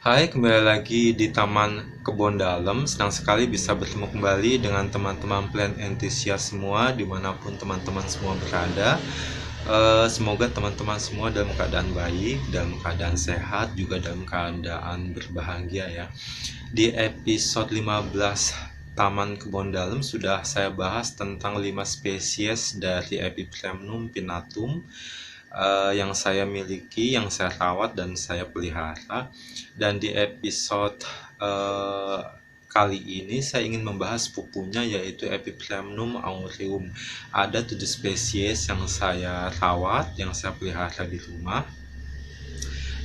Hai, kembali lagi di Taman Kebon Dalem. Senang sekali bisa bertemu kembali dengan teman-teman plant enthusiast semua, dimanapun teman-teman semua berada. Semoga teman-teman semua dalam keadaan baik, dalam keadaan sehat, juga dalam keadaan berbahagia ya. Di episode 15 Taman Kebon Dalem sudah saya bahas tentang 5 spesies dari Epiphremnum pinnatum yang saya miliki, yang saya rawat dan saya pelihara. Dan di episode kali ini saya ingin membahas pupunya, yaitu Epiphremnum aureum. Ada 7 spesies yang saya rawat, yang saya pelihara di rumah.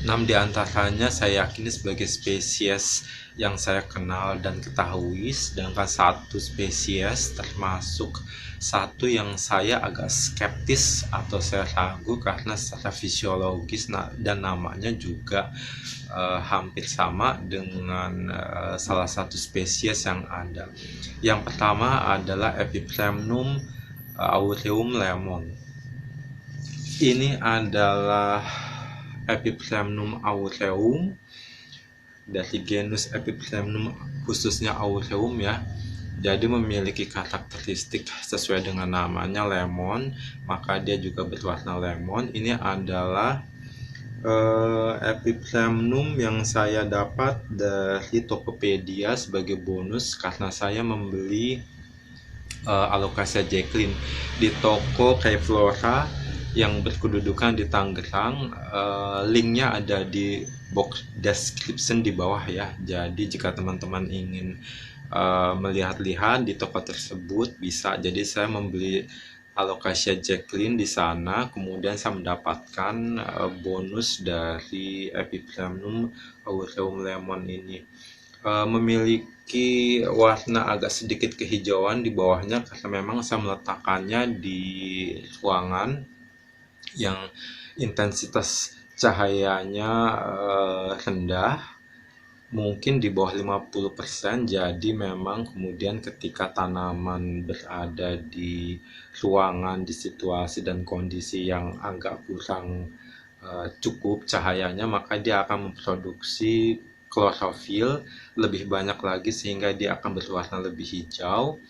6 diantaranya saya yakini sebagai spesies yang saya kenal dan ketahui, sedangkan satu spesies termasuk satu yang saya agak skeptis atau saya ragu karena secara fisiologis dan namanya juga hampir sama dengan salah satu spesies yang ada. Yang pertama adalah Epiphremnum aureum lemon. Ini adalah Epiphremnum aureum dari genus Epiphremnum, khususnya aureum ya. Jadi memiliki karakteristik sesuai dengan namanya lemon, maka dia juga berwarna lemon. Ini adalah Epiphremnum yang saya dapat dari Tokopedia sebagai bonus karena saya membeli Alocasia Jacqueline di toko Flora yang berkedudukan di Tangerang. Linknya ada di box description di bawah ya. Jadi jika teman-teman ingin melihat-lihat di toko tersebut bisa. Jadi saya membeli Alocasia Jacqueline di sana, kemudian saya mendapatkan bonus dari Epiphremnum aureum lemon ini. Memiliki warna agak sedikit kehijauan di bawahnya karena memang saya meletakkannya di ruangan yang intensitas cahayanya rendah, mungkin di bawah 50%. Jadi memang kemudian ketika tanaman berada di ruangan, di situasi dan kondisi yang agak kurang cukup cahayanya, maka dia akan memproduksi klorofil lebih banyak lagi sehingga dia akan berwarna lebih hijau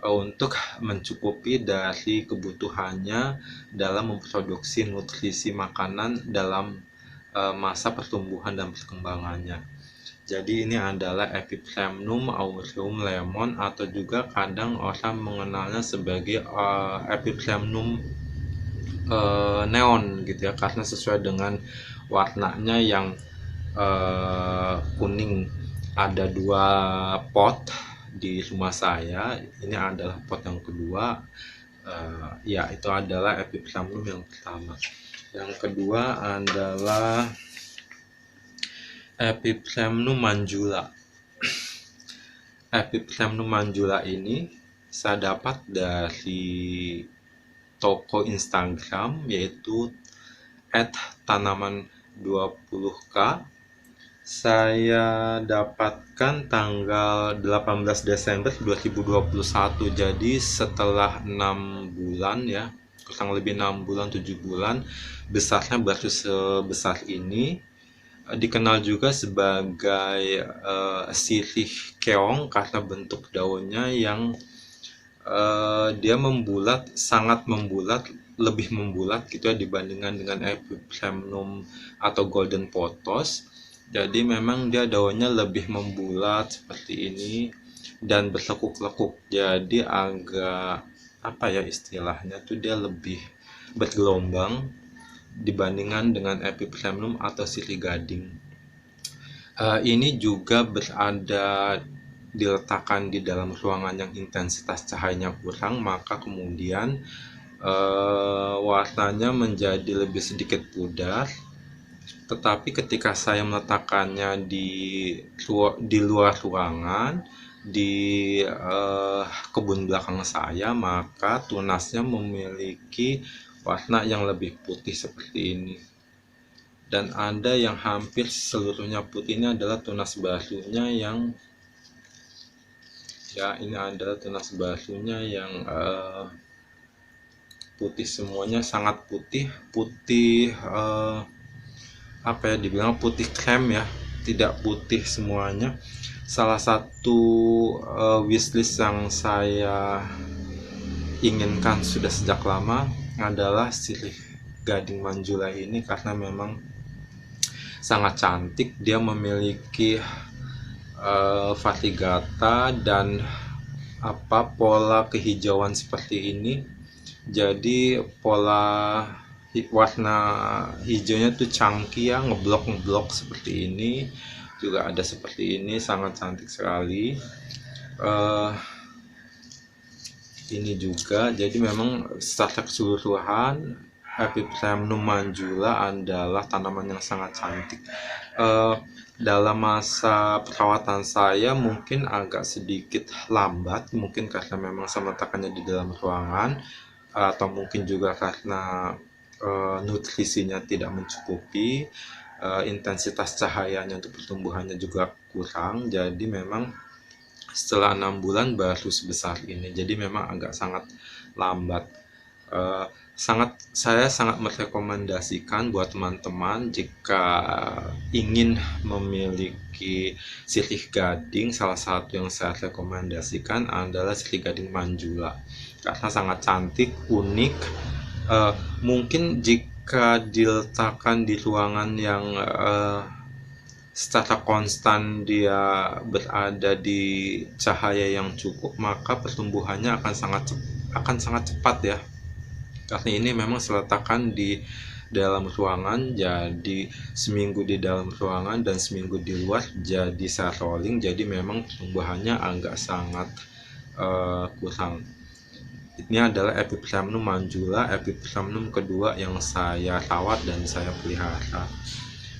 untuk mencukupi dari kebutuhannya dalam memproduksi nutrisi makanan dalam masa pertumbuhan dan perkembangannya. Jadi ini adalah Epiphremnum aureum lemon, atau juga kadang orang mengenalnya sebagai Epiphremnum neon gitu ya, karena sesuai dengan warnanya yang kuning. Ada 2 pot di rumah saya. Ini adalah pot yang kedua. Ya, itu adalah Epiphremnum yang pertama. Yang kedua adalah Epiphremnum manjula. Epiphremnum manjula ini saya dapat dari toko Instagram, yaitu @tanaman20k. Saya dapatkan tanggal 18 Desember 2021. Jadi setelah 6 bulan ya, kurang lebih 6 bulan 7 bulan, besarnya baru sebesar ini. Dikenal juga sebagai sirih keong karena bentuk daunnya yang dia membulat, sangat membulat, lebih membulat gitu ya dibandingkan dengan Epiphremnum atau golden pothos. Jadi memang dia daunnya lebih membulat seperti ini dan berlekuk-lekuk. Jadi agak apa ya istilahnya tuh, dia lebih bergelombang dibandingkan dengan Epiphremnum atau sirih gading. Ini juga berada diletakkan di dalam ruangan yang intensitas cahayanya kurang, maka kemudian warnanya menjadi lebih sedikit pudar. Tetapi ketika saya meletakkannya di luar ruangan, di kebun belakang saya, maka tunasnya memiliki warna yang lebih putih seperti ini. Dan ada yang hampir seluruhnya putih. Ini adalah tunas barunya yang ya, ini adalah tunas barunya yang putih semuanya, sangat putih, putih apa ya dibilang, putih krem ya. tidak putih semuanya. Salah satu wishlist yang saya inginkan sudah sejak lama adalah sirih gading Manjula ini, karena memang sangat cantik. Dia memiliki variegata dan pola kehijauan seperti ini. Jadi pola warna hijaunya tuh chunky ya, ngeblok seperti ini. Juga ada seperti ini, sangat cantik sekali. Ini juga, jadi memang secara keseluruhan Epipremnum Manjula adalah tanaman yang sangat cantik. Dalam masa perawatan saya mungkin agak sedikit lambat, mungkin karena memang saya meletakkannya di dalam ruangan, atau mungkin juga karena nutrisinya tidak mencukupi, intensitas cahayanya untuk pertumbuhannya juga kurang. Jadi memang setelah 6 bulan baru sebesar ini, jadi memang agak sangat lambat. Saya sangat merekomendasikan buat teman-teman jika ingin memiliki sirih gading. Salah satu yang saya rekomendasikan adalah sirih gading Manjula, karena sangat cantik, unik. Mungkin jika diletakkan di ruangan yang secara konstan dia berada di cahaya yang cukup, maka pertumbuhannya akan sangat cepat ya. Karena ini memang diletakkan di dalam ruangan, jadi seminggu di dalam ruangan dan seminggu di luar jadi rolling, jadi memang pertumbuhannya agak sangat kurang. Ini adalah Epipremnum Manjula, Epipremnum kedua yang saya rawat dan saya pelihara.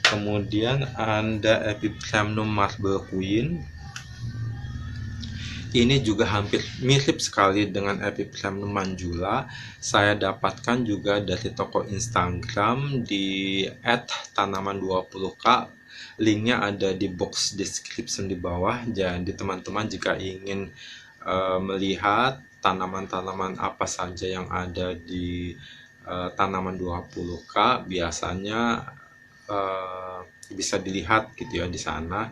Kemudian ada Epipremnum Marble Queen. Ini juga hampir mirip sekali dengan Epipremnum Manjula. Saya dapatkan juga dari toko Instagram di @tanaman20k. Linknya ada di box description di bawah. Jadi teman-teman jika ingin melihat tanaman-tanaman apa saja yang ada di tanaman 20k, biasanya bisa dilihat gitu ya di sana.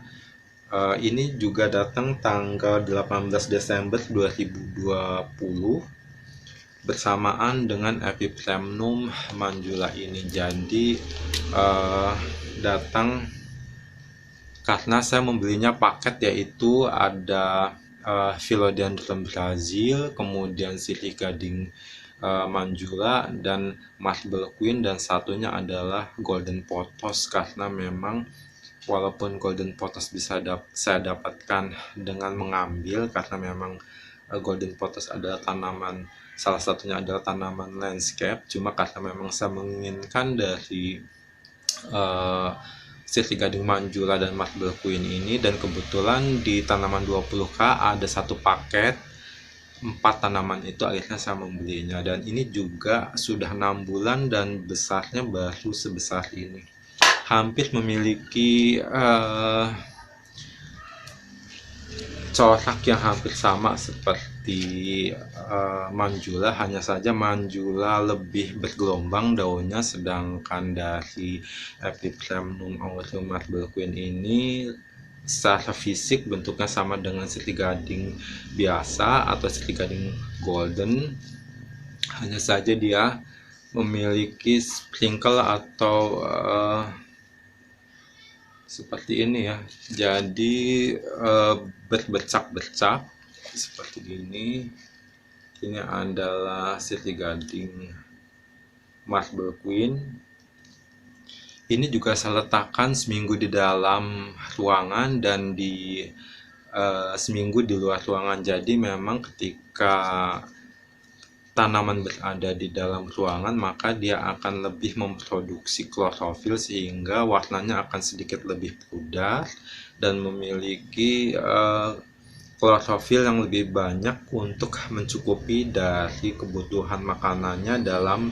Ini juga datang tanggal 18 Desember 2020 bersamaan dengan Epipremnum Manjula ini. Jadi datang karena saya membelinya paket, yaitu ada Philodendron Brazil, kemudian sirih gading Manjula dan Marble Queen, dan satunya adalah Golden Pothos. Karena memang walaupun Golden Pothos bisa saya dapatkan dengan mengambil, karena memang Golden Pothos adalah salah satunya adalah tanaman landscape, cuma karena memang saya menginginkan dari sirih gading Manjula dan Marble Queen ini, dan kebetulan di tanaman 20k ada satu paket 4 tanaman itu, akhirnya saya membelinya. Dan ini juga sudah 6 bulan dan besarnya baru sebesar ini, hampir memiliki corak yang hampir sama seperti Manjula, hanya saja Manjula lebih bergelombang daunnya, sedangkan dari Epipremnum aureum Marble Queen ini secara fisik bentuknya sama dengan sirih gading biasa atau sirih gading golden, hanya saja dia memiliki sprinkle atau seperti ini ya, jadi berbercak-bercak seperti ini. Ini adalah sirih gading Marble Queen. Ini juga saya letakkan seminggu di dalam ruangan dan seminggu di luar ruangan. Jadi memang ketika tanaman berada di dalam ruangan, maka dia akan lebih memproduksi klorofil, sehingga warnanya akan sedikit lebih pudar dan memiliki klorofil yang lebih banyak untuk mencukupi dari kebutuhan makanannya dalam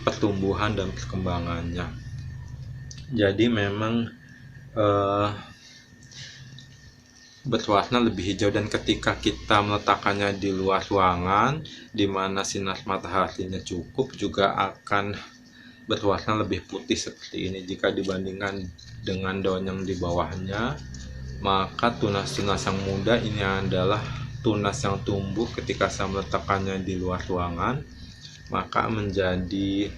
pertumbuhan dan perkembangannya. Jadi memang berwarna lebih hijau, dan ketika kita meletakkannya di luar ruangan di mana sinar mataharinya cukup, juga akan berwarna lebih putih seperti ini. Jika dibandingkan dengan daun yang di bawahnya, maka tunas-tunas yang muda ini adalah tunas yang tumbuh ketika saya meletakkannya di luar ruangan, maka menjadi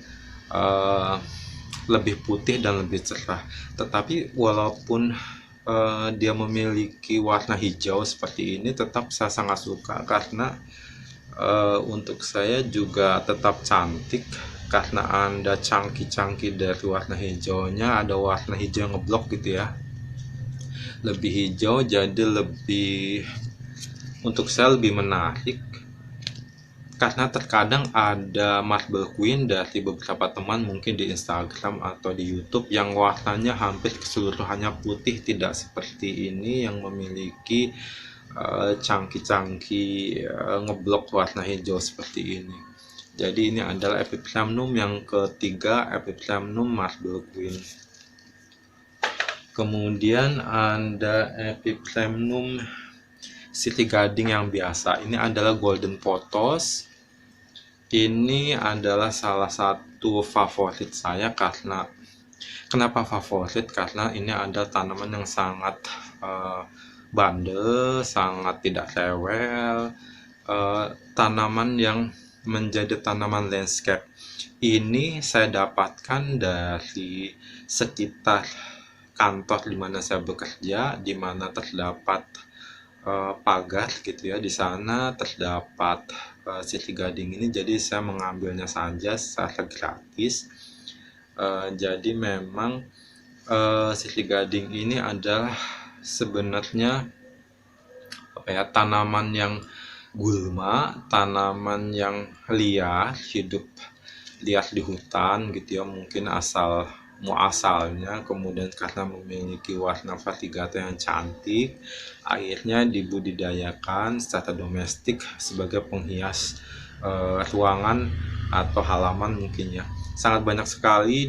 lebih putih dan lebih cerah. Tetapi walaupun dia memiliki warna hijau seperti ini, tetap saya sangat suka karena untuk saya juga tetap cantik karena ada cangkih-cangkih dari warna hijaunya, ada warna hijau yang ngeblok gitu ya, lebih hijau, jadi lebih, untuk saya lebih menarik. Karena terkadang ada marble queen dari beberapa teman mungkin di Instagram atau di YouTube yang warnanya hampir keseluruhannya putih, tidak seperti ini yang memiliki cangkih-cangkih ngeblok warna hijau seperti ini. Jadi ini adalah Epiphyllum yang ketiga, Epiphyllum marble queen. Kemudian ada Epiphyllum city gading yang biasa. Ini adalah golden pothos. Ini adalah salah satu favorit saya. Karena kenapa favorit? Karena ini adalah tanaman yang sangat bandel, sangat tidak rewel, tanaman yang menjadi tanaman landscape. Ini saya dapatkan dari sekitar kantor di mana saya bekerja, di mana terdapat pagar gitu ya. Di sana terdapat city gading ini, jadi saya mengambilnya saja secara gratis. Jadi memang city gading ini adalah sebenarnya apa ya, tanaman yang gulma, tanaman yang liar, hidup liar di hutan gitu ya, mungkin asalnya, kemudian karena memiliki warna vertigata yang cantik, akhirnya dibudidayakan secara domestik sebagai penghias ruangan atau halaman mungkin ya. Sangat banyak sekali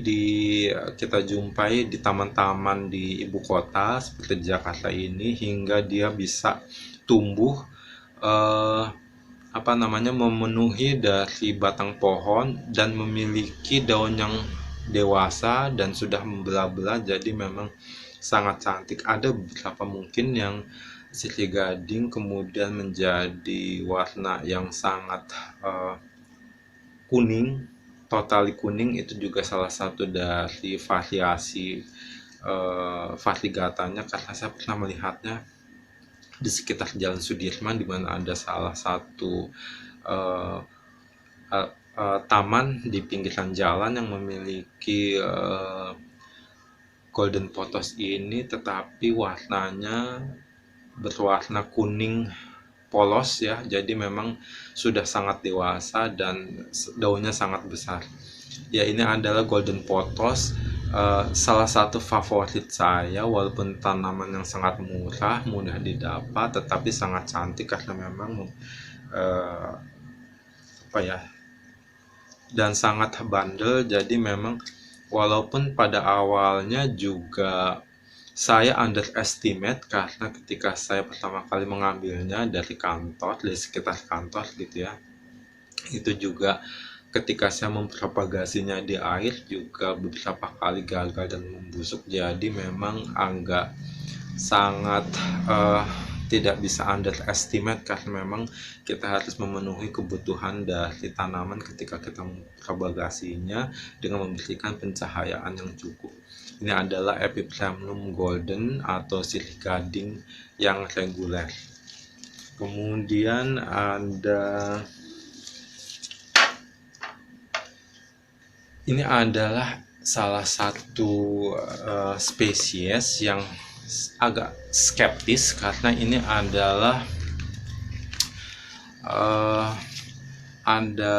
kita jumpai di taman-taman di ibu kota seperti Jakarta ini, hingga dia bisa tumbuh memenuhi dari batang pohon dan memiliki daun yang dewasa dan sudah membelah-belah, jadi memang sangat cantik. Ada beberapa mungkin yang city gading kemudian menjadi warna yang sangat kuning, totali kuning. Itu juga salah satu dari variasi variegatanya, karena saya pernah melihatnya di sekitar Jalan Sudirman, di mana ada salah satu taman di pinggiran jalan yang memiliki golden pothos ini, tetapi warnanya berwarna kuning polos ya. Jadi memang sudah sangat dewasa dan daunnya sangat besar. Ya, ini adalah golden pothos, salah satu favorit saya. Walaupun tanaman yang sangat murah, mudah didapat, tetapi sangat cantik karena memang dan sangat bandel. Jadi memang walaupun pada awalnya juga saya underestimate, karena ketika saya pertama kali mengambilnya dari sekitar kantor gitu ya, itu juga ketika saya mempropagasinya di air juga beberapa kali gagal dan membusuk. Jadi memang agak sangat tidak bisa underestimate, karena memang kita harus memenuhi kebutuhan dari tanaman ketika kita mempropagasinya dengan memberikan pencahayaan yang cukup. Ini adalah Epiphyllum golden atau city gading yang reguler. Kemudian ini adalah salah satu spesies yang agak skeptis, karena ini adalah ada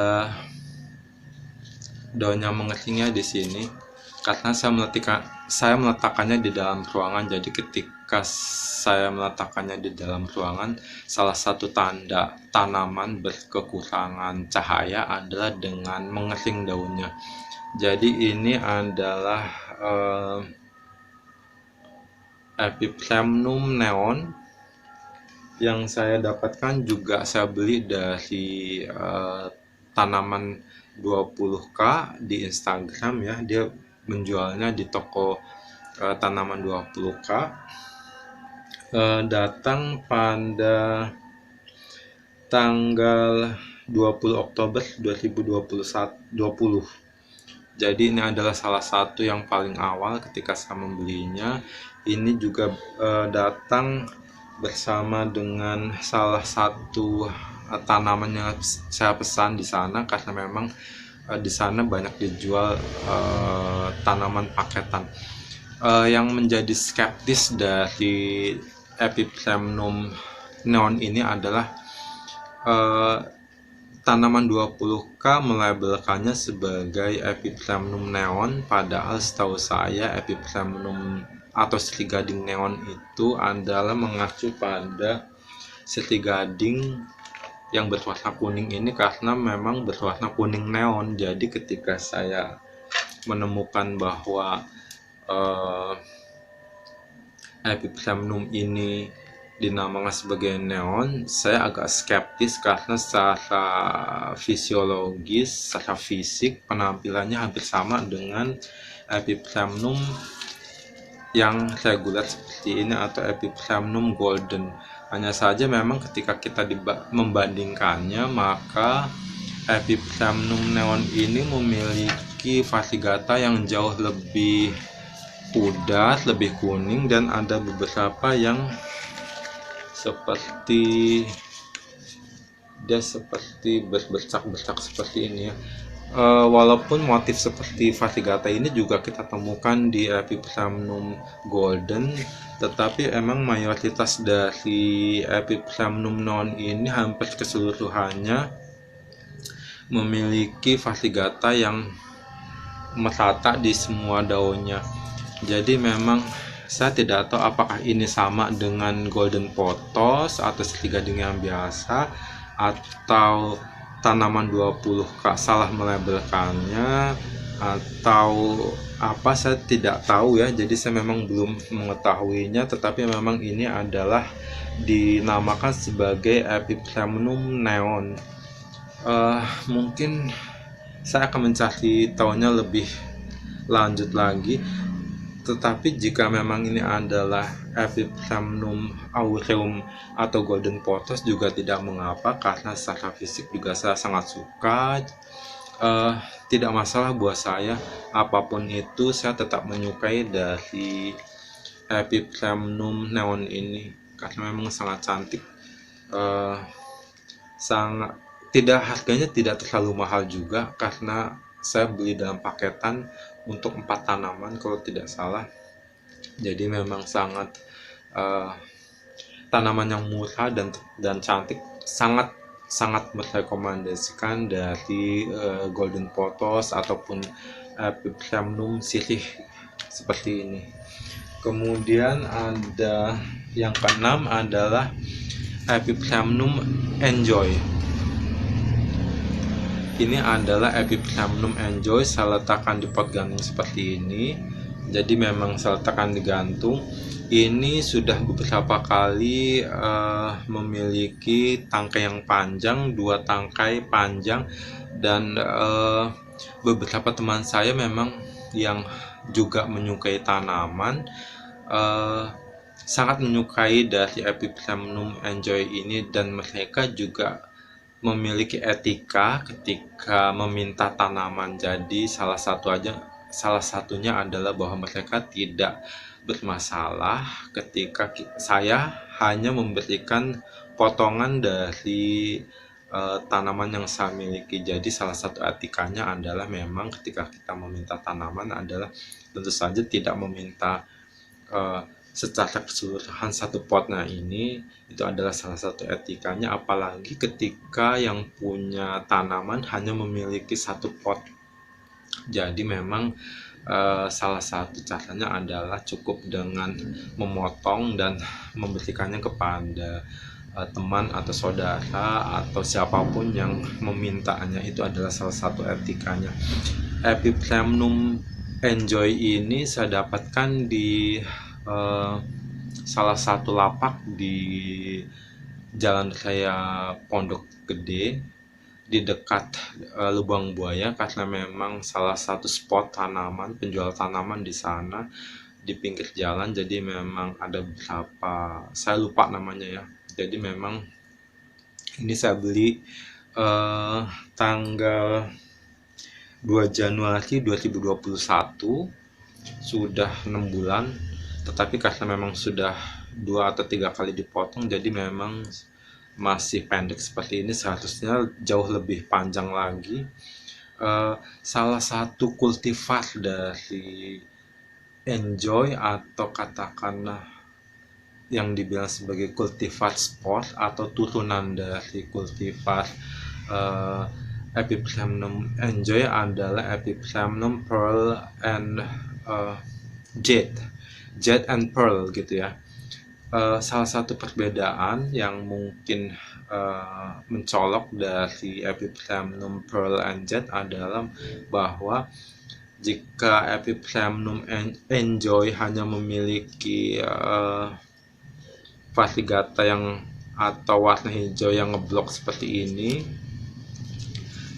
daun yang mengeringnya di sini. Karena saya meletakkannya di dalam ruangan, jadi ketika saya meletakkannya di dalam ruangan, salah satu tanda tanaman berkekurangan cahaya adalah dengan mengering daunnya. Jadi ini adalah Epiphyllum neon yang saya dapatkan, juga saya beli dari tanaman 20k di Instagram ya, dia menjualnya di toko tanaman 20k. Datang pada tanggal 20 Oktober 2020. Jadi ini adalah salah satu yang paling awal ketika saya membelinya. Ini juga datang bersama dengan salah satu tanaman yang saya pesan di sana, karena memang di sana banyak dijual tanaman paketan. Yang menjadi skeptis dari Epipremnum neon ini adalah tanaman 20k melabelkannya sebagai Epipremnum neon, padahal setahu saya Epipremnum atau Sri Gading neon itu adalah mengacu pada Sri Gading yang berwarna kuning ini, karena memang berwarna kuning neon. Jadi ketika saya menemukan bahwa Epipremnum ini dinamakan sebagai neon, saya agak skeptis karena secara fisiologis, secara fisik penampilannya hampir sama dengan Epipremnum yang reguler seperti ini atau Epipremnum golden. Hanya saja memang ketika kita membandingkannya, maka Epipremnum neon ini memiliki vatigata yang jauh lebih pudar, lebih kuning, dan ada beberapa yang seperti berbercak-bercak seperti ini ya. Walaupun motif seperti vatigata ini juga kita temukan di Epipremnum golden, tetapi emang mayoritas dari Epipremnum neon ini hampir keseluruhannya memiliki vatigata yang merata di semua daunnya. Jadi memang saya tidak tahu apakah ini sama dengan golden pothos atau Sri Gading yang biasa, atau tanaman 20k salah melabelkannya, atau apa, saya tidak tahu ya. Jadi saya memang belum mengetahuinya, tetapi memang ini adalah dinamakan sebagai Epipremnum neon. Mungkin saya akan mencari tahunya lebih lanjut lagi. Tetapi jika memang ini adalah Epipremnum aureum atau golden pothos juga tidak mengapa, karena secara fisik juga saya sangat suka. Tidak masalah buat saya, apapun itu saya tetap menyukai dari Epipremnum neon ini karena memang sangat cantik. Sangat tidak, harganya tidak terlalu mahal juga, karena saya beli dalam paketan untuk 4 tanaman kalau tidak salah. Jadi memang sangat tanaman yang murah dan cantik. Sangat merekomendasikan dari golden pothos ataupun Epipremnum sirih seperti ini. Kemudian ada yang keenam adalah Epipremnum enjoy. Ini adalah Epipremnum enjoy, saya letakkan di pot gantung seperti ini. Jadi memang saya letakkan di gantung. Ini sudah beberapa kali memiliki tangkai yang panjang, 2 tangkai panjang, dan beberapa teman saya memang yang juga menyukai tanaman sangat menyukai dari Epipremnum enjoy ini, dan mereka juga memiliki etika ketika meminta tanaman. Jadi salah satunya adalah bahwa mereka tidak bermasalah ketika saya hanya memberikan potongan dari tanaman yang saya miliki. Jadi salah satu etikanya adalah memang ketika kita meminta tanaman adalah tentu saja tidak meminta secara keseluruhan satu pot. Nah, ini itu adalah salah satu etikanya, apalagi ketika yang punya tanaman hanya memiliki satu pot. Jadi memang salah satu caranya adalah cukup dengan memotong dan memberikannya kepada teman atau saudara atau siapapun yang memintanya. Itu adalah salah satu etikanya. Epipremnum enjoy ini saya dapatkan di salah satu lapak di Jalan Raya Pondok Gede. di dekat lubang buaya karena memang salah satu spot tanaman, penjual tanaman di sana di pinggir jalan. Jadi memang ada beberapa, saya lupa namanya ya. Jadi memang ini saya beli eh, tanggal 2 Januari 2021, sudah 6 bulan, tetapi karena memang sudah 2 atau 3 kali dipotong, jadi memang masih pendek seperti ini. Seharusnya jauh lebih panjang lagi. Salah satu kultivar dari Enjoy, atau katakanlah yang dibilang sebagai kultivar sport atau turunan dari kultivar Epipremnum Enjoy, adalah Epipremnum Pearl and Jade and Pearl gitu ya. Salah satu perbedaan yang mungkin mencolok dari Epipremnum Pearl and Jade adalah bahwa jika Epipremnum Enjoy hanya memiliki varigata yang atau warna hijau yang ngeblok seperti ini,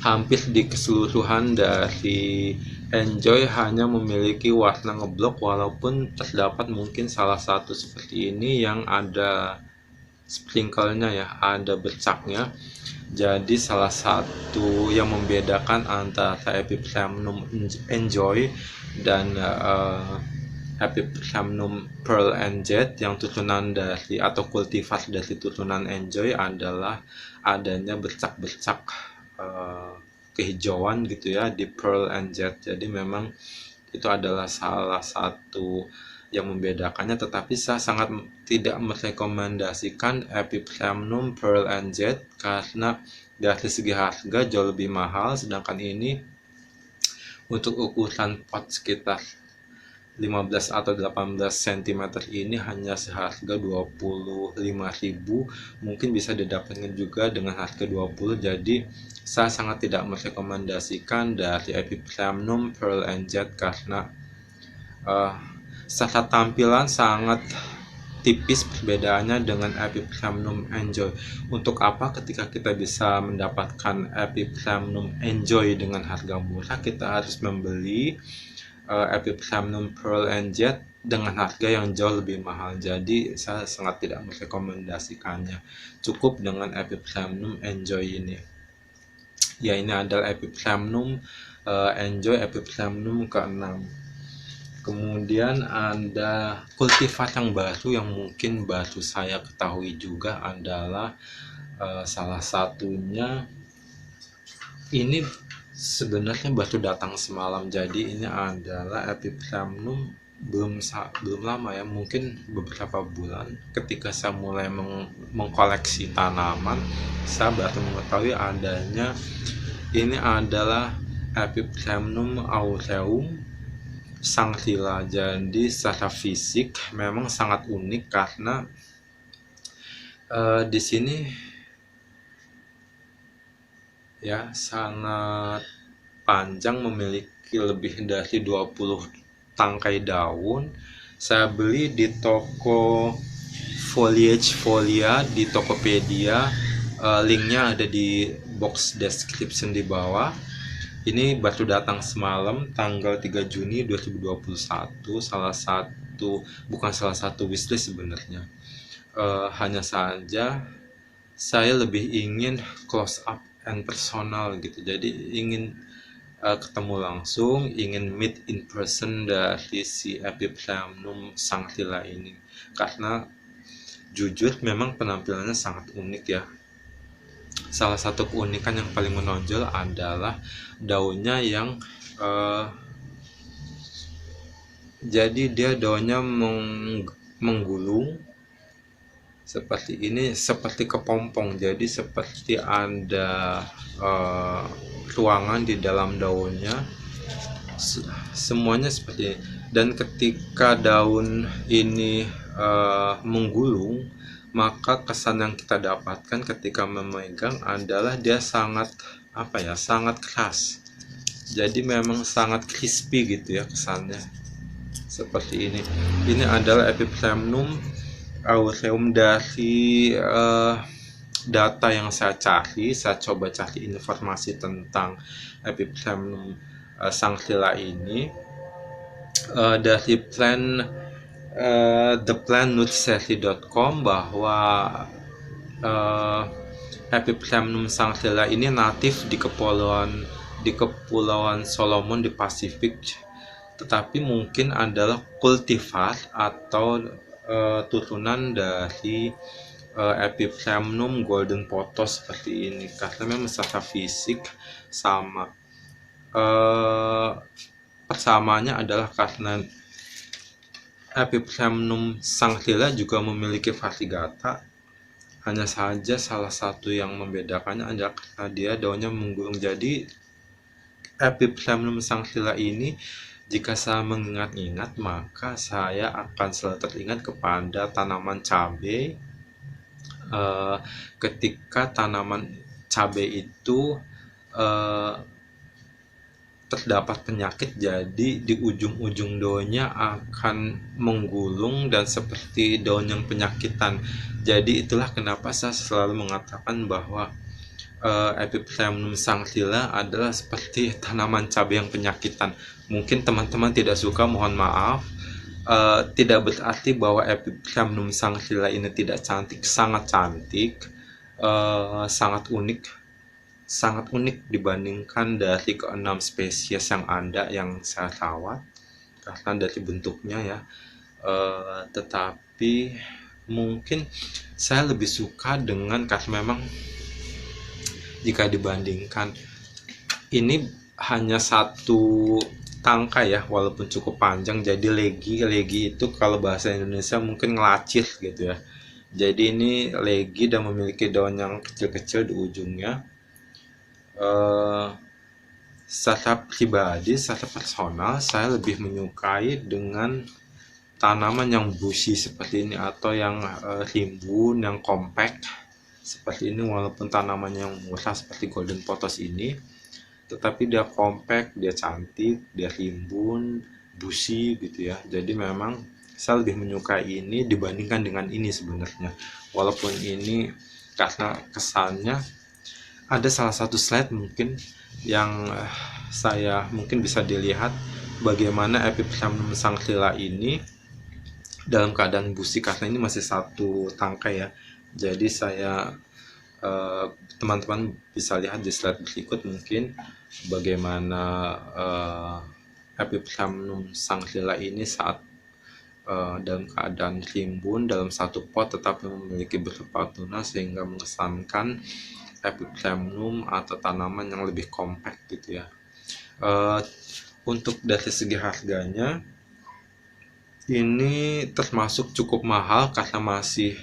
hampir di keseluruhan dari Enjoy hanya memiliki warna ngeblok, walaupun terdapat mungkin salah satu seperti ini yang ada sprinkle-nya ya, ada bercaknya. Jadi salah satu yang membedakan antara Epipremnum Enjoy dan Epipremnum Pearl and Jade yang turunan dari atau kultivar dari turunan Enjoy adalah adanya bercak-bercak kehijauan gitu ya di Pearl and Jade. Jadi memang itu adalah salah satu yang membedakannya, tetapi saya sangat tidak merekomendasikan Epipremnum Pearl and Jade karena dari segi harga jauh lebih mahal, sedangkan ini untuk ukuran pot sekitar 15 atau 18 cm ini hanya seharga 25.000, mungkin bisa didapatkan juga dengan harga 20. Jadi saya sangat tidak merekomendasikan dari Epipremnum Pearl and Jade karena secara tampilan sangat tipis perbedaannya dengan Epipremnum Enjoy. Untuk apa ketika kita bisa mendapatkan Epipremnum Enjoy dengan harga murah, kita harus membeli Epipremnum Pearl and Jade dengan harga yang jauh lebih mahal. Jadi saya sangat tidak merekomendasikannya. Cukup dengan Epipremnum Enjoy ini. Ya, ini adalah Epipremnum Enjoy Epipremnum ke-6. Kemudian ada kultivar yang baru yang mungkin baru saya ketahui juga adalah salah satunya ini sebenarnya baru datang semalam. Jadi ini adalah Epipremnum belum lama ya, mungkin beberapa bulan. Ketika saya mulai mengkoleksi tanaman, saya baru mengetahui adanya ini adalah Epipremnum aureum Shangri-La. Jadi secara fisik memang sangat unik karena di sini ya sangat panjang, memiliki lebih dari 20 tangkai daun. Saya beli di toko Foliage Folia di Tokopedia. Linknya ada di box description di bawah. Ini baru datang semalam tanggal 3 Juni 2021. Bukan salah satu wishlist sebenarnya. Hanya saja saya lebih ingin close up and personal gitu. Jadi ingin ketemu langsung, ingin meet in person dari si Epipremnum Shangri-La ini. Karena jujur memang penampilannya sangat unik ya. Salah satu keunikan yang paling menonjol adalah daunnya yang jadi dia daunnya menggulung seperti ini, seperti kepompong. Jadi seperti ada ruangan di dalam daunnya, semuanya seperti ini. Dan ketika daun ini menggulung, maka kesan yang kita dapatkan ketika memegang adalah dia sangat sangat keras. Jadi memang sangat crispy gitu ya kesannya, seperti ini. Ini adalah Epipremnum aureum dari data yang saya cari, saya coba cari informasi tentang Epiphyllum sanctilla ini dari theplannutsary.com bahwa Epiphyllum sanctilla ini natif di kepulauan Solomon di Pasifik, tetapi mungkin adalah kultivar atau turunan dari Epiphyllum golden pothos seperti ini, karena memang secara fisik sama. Persamaannya adalah karena Epiphyllum sanctilla juga memiliki variegata. Hanya saja salah satu yang membedakannya adalah karena dia daunnya menggulung. Jadi Epiphyllum sanctilla ini, jika saya mengingat-ingat, maka saya akan selalu teringat kepada tanaman cabai. Ketika tanaman cabai itu terdapat penyakit, jadi di ujung-ujung daunnya akan menggulung dan seperti daun yang penyakitan. Jadi itulah kenapa saya selalu mengatakan bahwa Epiphyllum sanctilla adalah seperti tanaman cabai yang penyakitan. Mungkin teman-teman tidak suka, mohon maaf. Tidak berarti bahwa Epiphyllum sanctilla ini tidak cantik, sangat cantik, sangat unik dibandingkan dari ke-6 spesies yang ada yang saya rawat, karena dari bentuknya ya. Tetapi mungkin saya lebih suka dengan, karena memang jika dibandingkan, ini hanya satu tangkai ya, walaupun cukup panjang. Jadi legi itu kalau bahasa Indonesia mungkin ngelacir gitu ya. Jadi ini legi dan memiliki daun yang kecil-kecil di ujungnya. Secara pribadi, secara personal, saya lebih menyukai dengan tanaman yang bushy seperti ini, atau yang rimbun, yang compact seperti ini. Walaupun tanaman yang murah seperti golden pothos ini, tetapi dia compact, dia cantik, dia rimbun, bushy gitu ya. Jadi memang saya lebih menyukai ini dibandingkan dengan ini sebenarnya. Walaupun ini karena kesannya, ada salah satu slide mungkin yang saya mungkin bisa dilihat bagaimana Epiphyllum sanctilla ini dalam keadaan bushy, karena ini masih satu tangkai ya. Jadi saya teman-teman bisa lihat di slide berikut mungkin bagaimana Epiphyllum sanctilla ini saat dalam keadaan rimbun dalam satu pot, tetapi memiliki beberapa tunas sehingga mengesankan Epiphyllum atau tanaman yang lebih compact gitu ya. Untuk dari segi harganya, ini termasuk cukup mahal karena masih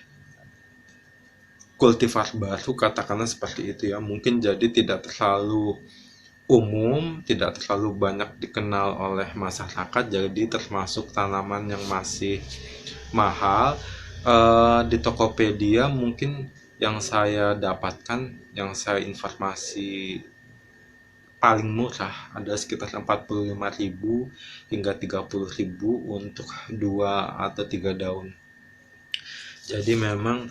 kultivar baru, katakanlah seperti itu ya. Mungkin jadi tidak terlalu umum, tidak terlalu banyak dikenal oleh masyarakat, jadi termasuk tanaman yang masih mahal. Di Tokopedia mungkin yang saya dapatkan, yang saya informasi paling murah ada sekitar 45.000 hingga 30.000 untuk 2 atau 3 daun. Jadi memang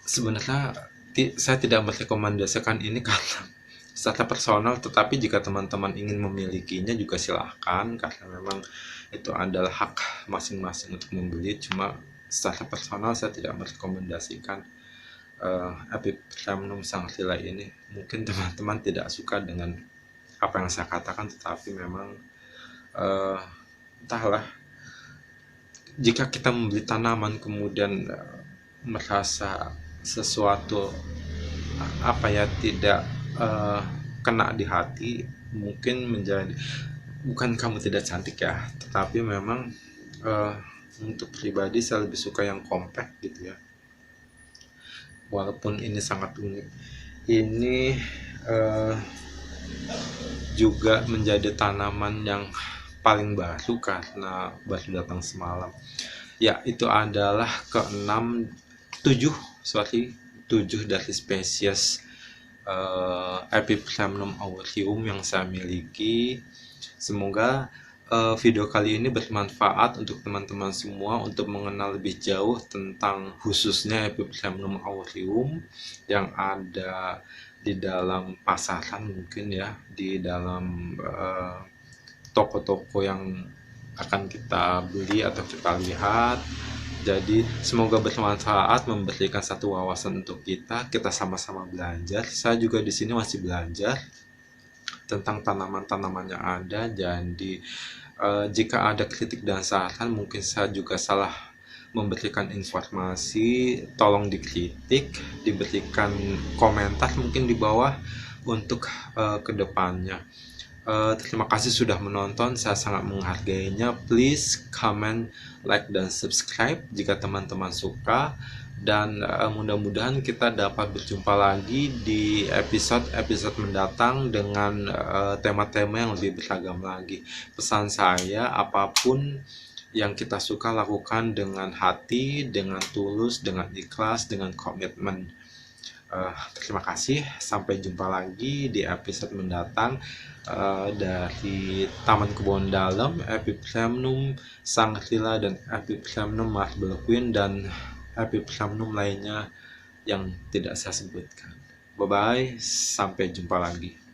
sebenarnya saya tidak merekomendasikan ini karena secara personal, tetapi jika teman-teman ingin memilikinya juga silahkan, karena memang itu adalah hak masing-masing untuk membeli. Cuma secara personal saya tidak merekomendasikan Epiphyllum sanctilla ini. Mungkin teman-teman tidak suka dengan apa yang saya katakan, tetapi memang entahlah, jika kita membeli tanaman kemudian merasa sesuatu tidak kena di hati, mungkin menjadi, bukan kamu tidak cantik ya, tetapi memang untuk pribadi saya lebih suka yang compact gitu ya. Walaupun ini sangat unik, ini juga menjadi tanaman yang paling baru karena baru datang semalam ya. Itu adalah tujuh dari spesies Epiphyllum aureum yang saya miliki. Semoga video kali ini bermanfaat untuk teman-teman semua untuk mengenal lebih jauh tentang khususnya Epiphyllum aureum yang ada di dalam pasaran, mungkin ya, di dalam toko-toko yang akan kita beli atau kita lihat. Jadi semoga bermanfaat, memberikan satu wawasan untuk kita sama-sama belajar. Saya juga di sini masih belajar tentang tanaman-tanaman yang ada. Jadi jika ada kritik dan saran, mungkin saya juga salah memberikan informasi, tolong dikritik, diberikan komentar mungkin di bawah untuk kedepannya. Terima kasih sudah menonton, saya sangat menghargainya. Please comment, like, dan subscribe jika teman-teman suka. Dan mudah-mudahan kita dapat berjumpa lagi di episode-episode mendatang dengan tema-tema yang lebih beragam lagi. Pesan saya, apapun yang kita suka lakukan dengan hati, dengan tulus, dengan ikhlas, dengan komitmen. Terima kasih, sampai jumpa lagi di episode mendatang dari Taman Kebun Dalam, Epiphyllum Sangrila dan Epiphyllum Marble Queen dan Epiphyllum lainnya yang tidak saya sebutkan. Bye bye, sampai jumpa lagi.